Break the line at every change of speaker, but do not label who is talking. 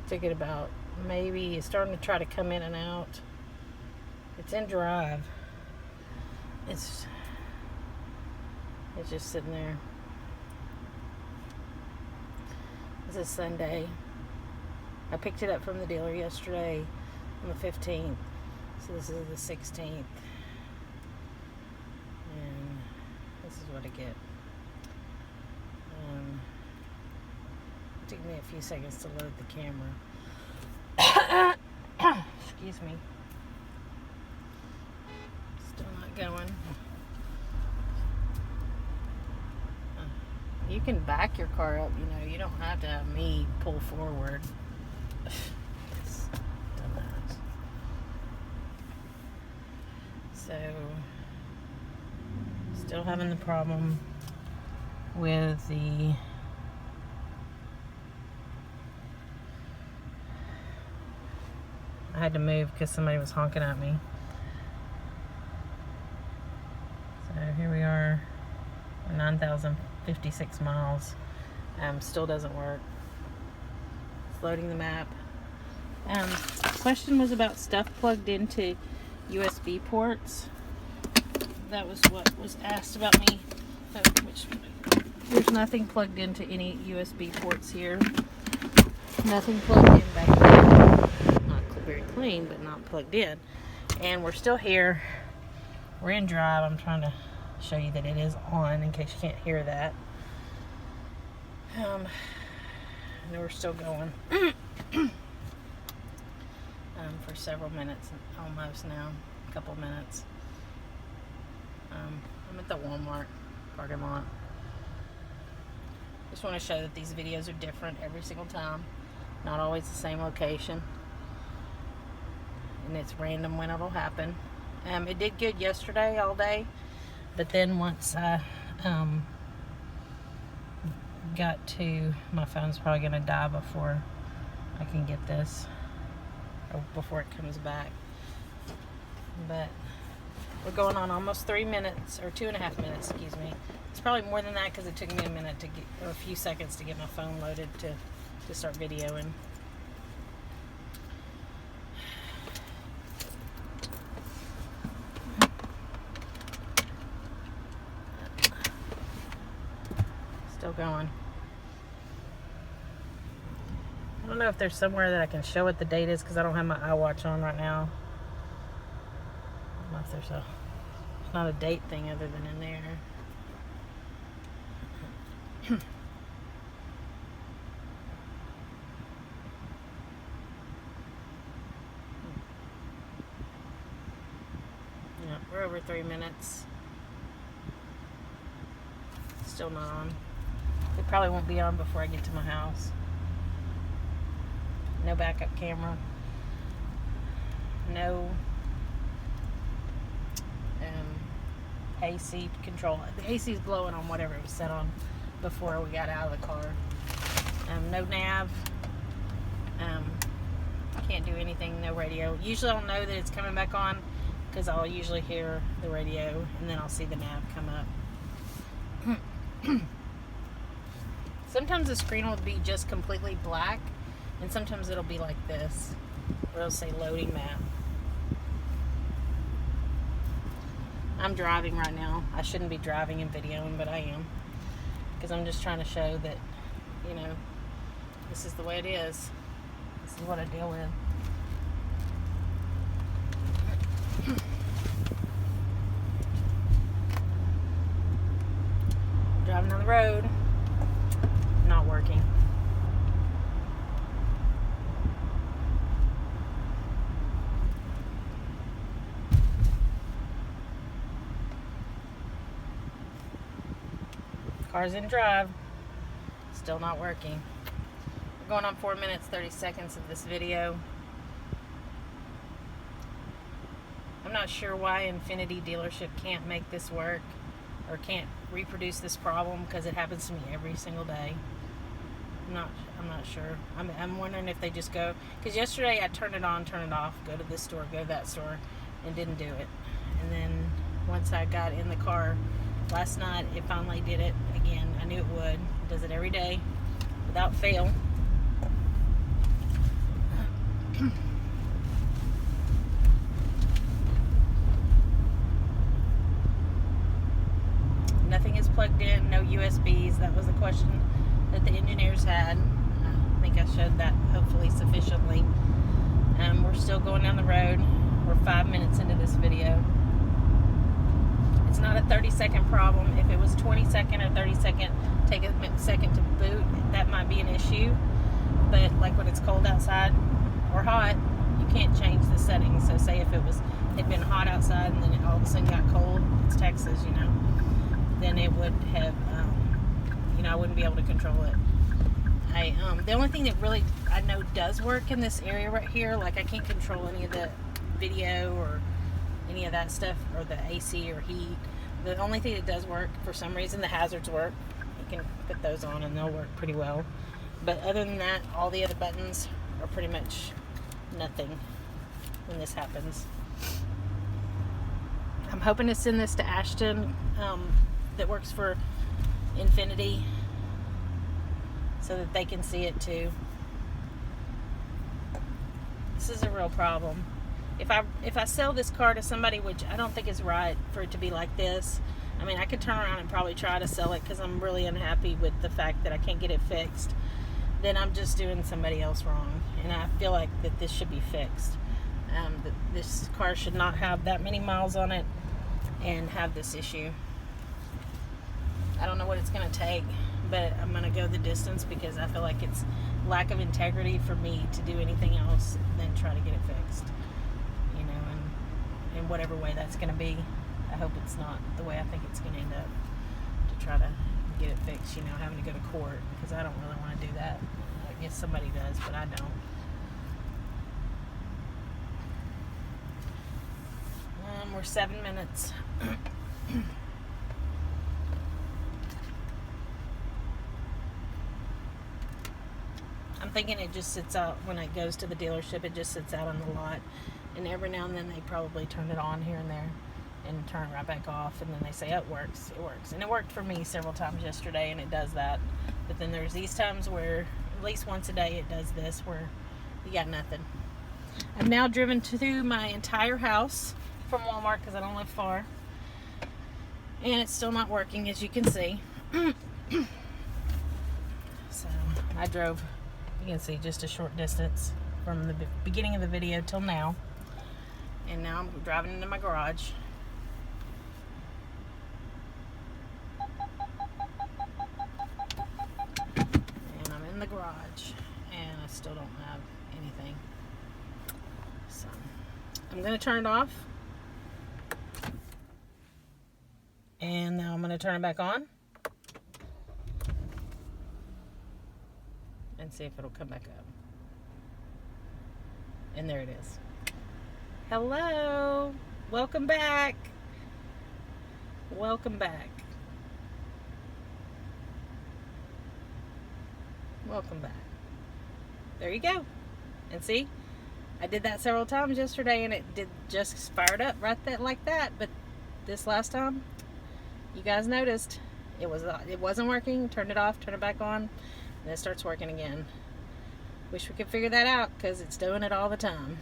Took it about, maybe it's starting to try to come in and out. It's in drive. It's just sitting there. This is Sunday. I picked it up from the dealer yesterday on the 15th. So this is the 16th. And this is what I get. It took me a few seconds to load the camera. Excuse me. Still not going. You can back your car up, you know. You don't have to have me pull forward. It's dumbass. So, still having the problem with the I had to move because somebody was honking at me. So here we are, 9,056 miles. Still doesn't work. It's loading the map. The question was about stuff plugged into USB ports. That was what was asked about me. There's nothing plugged into any USB ports here. Nothing plugged in back there. Not very clean, but not plugged in. And we're still here. We're in drive. I'm trying to show you that it is on in case you can't hear that. And we're still going for several minutes, almost now, a couple minutes. I'm at the Walmart parking lot. Just want to show that these videos are different every single time, not always the same location, and it's random when it'll happen. It did good yesterday all day, but then once I got to, my phone's probably going to die before I can get this, or before it comes back. But we're going on almost 3 minutes, or 2.5 minutes, excuse me. It's probably more than that because it took me a minute to get, or a few seconds to get my phone loaded to start videoing. Still going. I don't know if there's somewhere that I can show what the date is because I don't have my iWatch on right now. I don't know if there's not a date thing other than in there. Yeah, we're over 3 minutes. Still not on. It probably won't be on before I get to my house. No backup camera. No AC control. The AC is blowing on whatever it was set on before we got out of the car. No nav. Can't do anything. No radio. Usually I'll know that it's coming back on because I'll usually hear the radio and then I'll see the nav come up. Sometimes the screen will be just completely black, and sometimes it'll be like this, where it'll say loading map. I'm driving right now. I shouldn't be driving and videoing, but I am, because I'm just trying to show that, you know, this is the way it is. This is what I deal with. Driving on the road, not working. Car's in drive, still not working. We're going on 4 minutes 30 seconds of this video. I'm not sure why Infiniti dealership can't make this work or can't reproduce this problem, because it happens to me every single day. I'm not sure. I'm wondering if they just go, because yesterday I turned it on, turn it off, go to this store, go to that store, and didn't do it. And then once I got in the car last night, it finally did it again. I knew it would. It does it every day without fail. Nothing is plugged in, no USBs. That was the question that the engineers had. I think I showed that hopefully sufficiently. We're still going down the road. We're 5 minutes into this video. It's not a 30-second problem. If it was 20-second or 30-second, take a second to boot, that might be an issue. But like when it's cold outside or hot, you can't change the settings. So say if it'd been hot outside and then it all of a sudden got cold, it's Texas, you know, then it would have, I wouldn't be able to control it. The only thing that really I know does work in this area right here, like I can't control any of the video or any of that stuff, or the AC or heat. The only thing that does work, for some reason, the hazards work. You can put those on and they'll work pretty well. But other than that, all the other buttons are pretty much nothing when this happens. I'm hoping to send this to Ashton, that works for Infiniti, so that they can see it too. This is a real problem. If I sell this car to somebody, which I don't think is right for it to be like this, I mean, I could turn around and probably try to sell it because I'm really unhappy with the fact that I can't get it fixed, then I'm just doing somebody else wrong. And I feel like that this should be fixed. That this car should not have that many miles on it and have this issue. I don't know what it's going to take, but I'm going to go the distance because I feel like it's lack of integrity for me to do anything else than try to get it fixed. You know, and in whatever way that's going to be, I hope it's not the way I think it's going to end up, to try to get it fixed, you know, having to go to court, because I don't really want to do that. I guess somebody does, but I don't. We're 7 minutes. I'm thinking it just sits out when it goes to the dealership. It just sits out on the lot, and every now and then they probably turn it on here and there and turn it right back off, and then they say, oh, it works, and it worked for me several times yesterday, and it does that. But then there's these times where at least once a day it does this, where you got nothing. I've now driven through my entire house from Walmart because I don't live far, and it's still not working, as you can see. So I drove, you can see, just a short distance from the beginning of the video till now, and now I'm driving into my garage. And I'm in the garage, and I still don't have anything. So I'm going to turn it off, and now I'm going to turn it back on and see if it'll come back up. And there it is. Hello, welcome back. Welcome back. Welcome back. There you go. And see, I did that several times yesterday, and it did just fired up right like that. But this last time, you guys noticed it wasn't working. Turn it off, turn it back on, and it starts working again. Wish we could figure that out, because it's doing it all the time.